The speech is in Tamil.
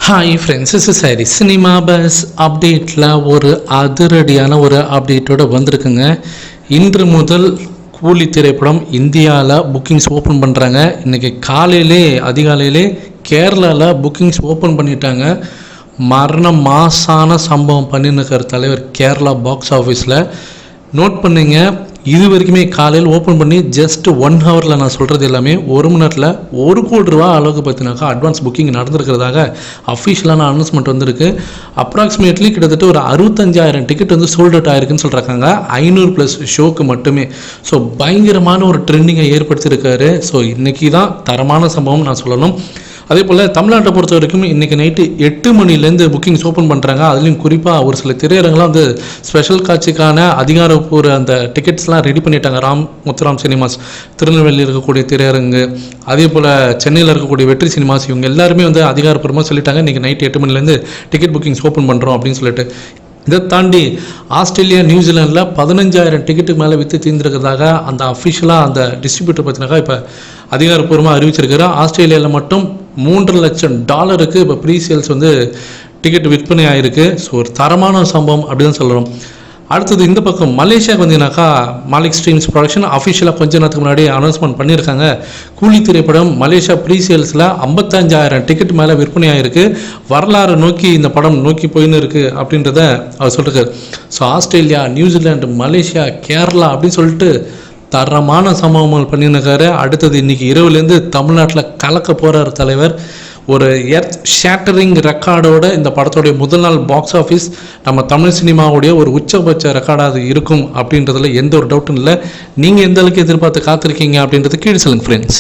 Hi friends, is sorry cinema bus அப்டேட்டில் ஒரு அதிரடியான ஒரு அப்டேட்டோடு வந்திருக்குங்க. இன்று முதல் கூலி திரைப்படம் இந்தியாவில் புக்கிங்ஸ் ஓப்பன் பண்ணுறாங்க. இன்றைக்கி அதிகாலையிலே கேரளாவில் புக்கிங்ஸ் ஓப்பன் பண்ணிட்டாங்க. மாசான சம்பவம் பண்ணிருக்கிற தலைவர் கேரளா பாக்ஸ் ஆஃபீஸில் நோட் பண்ணிங்க. இது வரைக்குமே காலையில் ஓப்பன் பண்ணி ஜஸ்ட் 1 ஹவரில் நான் சொல்கிறது எல்லாமே 1 மணி நேரத்தில் 1 கோடி ரூபா அளவுக்கு பார்த்தினாக்கா அட்வான்ஸ் புக்கிங் நடந்திருக்கிறதாக அஃபிஷியலான அனௌன்ஸ்மெண்ட் வந்திருக்கு. அப்ராக்சிமேட்லி கிட்டத்தட்ட ஒரு 65,000 டிக்கெட் வந்து சோல்ட் அவுட் ஆயிருக்குன்னு சொல்கிறாங்க. 500+ ஷோக்கு மட்டுமே. ஸோ பயங்கரமான ஒரு ட்ரெண்டிங்கை ஏற்படுத்தியிருக்காரு. ஸோ இன்றைக்கி தான் தரமான சம்பவம் நான் சொல்லணும். அதே போல் தமிழ்நாட்டை பொறுத்த வரைக்கும் இன்றைக்கி நைட்டு 8 மணிலேருந்து புக்கிங்ஸ் ஓப்பன் பண்ணுறாங்க. அதுலேயும் குறிப்பாக ஒரு சில திரையரங்கெலாம் வந்து ஸ்பெஷல் காட்சிக்கான அதிகாரப்பூர்வ அந்த டிக்கெட்ஸ்லாம் ரெடி பண்ணிட்டாங்க. முத்துராம் சினிமாஸ் திருநெல்வேலியில் இருக்கக்கூடிய திரையரங்கு, அதே போல் சென்னையில் இருக்கக்கூடிய வெற்றி சினிமாஸ், இவங்க எல்லாருமே வந்து அதிகாரப்பூர்வமாக சொல்லிட்டாங்க இன்றைக்கி நைட்டு 8 மணிலேருந்து டிக்கெட் புக்கிங்ஸ் ஓப்பன் பண்ணுறோம் அப்படின்னு சொல்லிட்டு. இதை தாண்டி ஆஸ்திரேலியா நியூசிலாண்டில் 15,000 டிக்கெட்டுக்கு மேலே விற்று தீர்ந்துருக்கிறதாக அந்த அஃபிஷியலாக அந்த டிஸ்ட்ரிபியூட்டர் பார்த்தினாக்கா இப்போ அதிகாரப்பூர்வமாக அறிவிச்சிருக்காரு. ஆஸ்திரேலியாவில் மட்டும் $3 லட்சம் இப்போ ப்ரீ சேல்ஸ் வந்து டிக்கெட் விற்பனை ஆகிருக்கு. ஸோ ஒரு தரமான சம்பவம் அப்படி தான் சொல்லணும். அடுத்தது இந்த பக்கம் மலேசியாவுக்கு வந்தீங்கன்னாக்கா மாலிக் ஸ்ட்ரீம்ஸ் ப்ரொடக்ஷன் அஃபிஷியலாக கொஞ்ச நேரத்துக்கு முன்னாடி அனௌன்ஸ்மெண்ட் பண்ணியிருக்காங்க. கூலி திரைப்படம் மலேசியா ப்ரீ சேல்ஸில் 55,000 டிக்கெட் மேலே விற்பனை ஆகிருக்கு. வரலாறு நோக்கி இந்த படம் நோக்கி போயின்னு இருக்குது அப்படின்றத அவர் சொல்லியிருக்காரு. So Australia, New Zealand, Malaysia, Kerala அப்படின்னு சொல்லிட்டு தரமான சம்பவங்கள் பண்ணியிருக்காரு. அடுத்தது இன்றைக்கி இரவுலேருந்து தமிழ்நாட்டில் கலக்க போகிறார் தலைவர். ஒரு எர்த் ஷேட்டரிங் ரெக்கார்டோட இந்த படத்தோடைய முதல் நாள் பாக்ஸ் ஆஃபீஸ் நம்ம தமிழ் சினிமாவுடைய ஒரு உச்சபட்ச ரெக்கார்டாக அது இருக்கும் அப்படின்றதுல எந்த ஒரு டவுட்டும் இல்லை. நீங்கள் எந்த அளவுக்கு எதிர்பார்த்து காத்திருக்கீங்க அப்படின்றது கீழே சொல்லுங்கள் ஃப்ரெண்ட்ஸ்.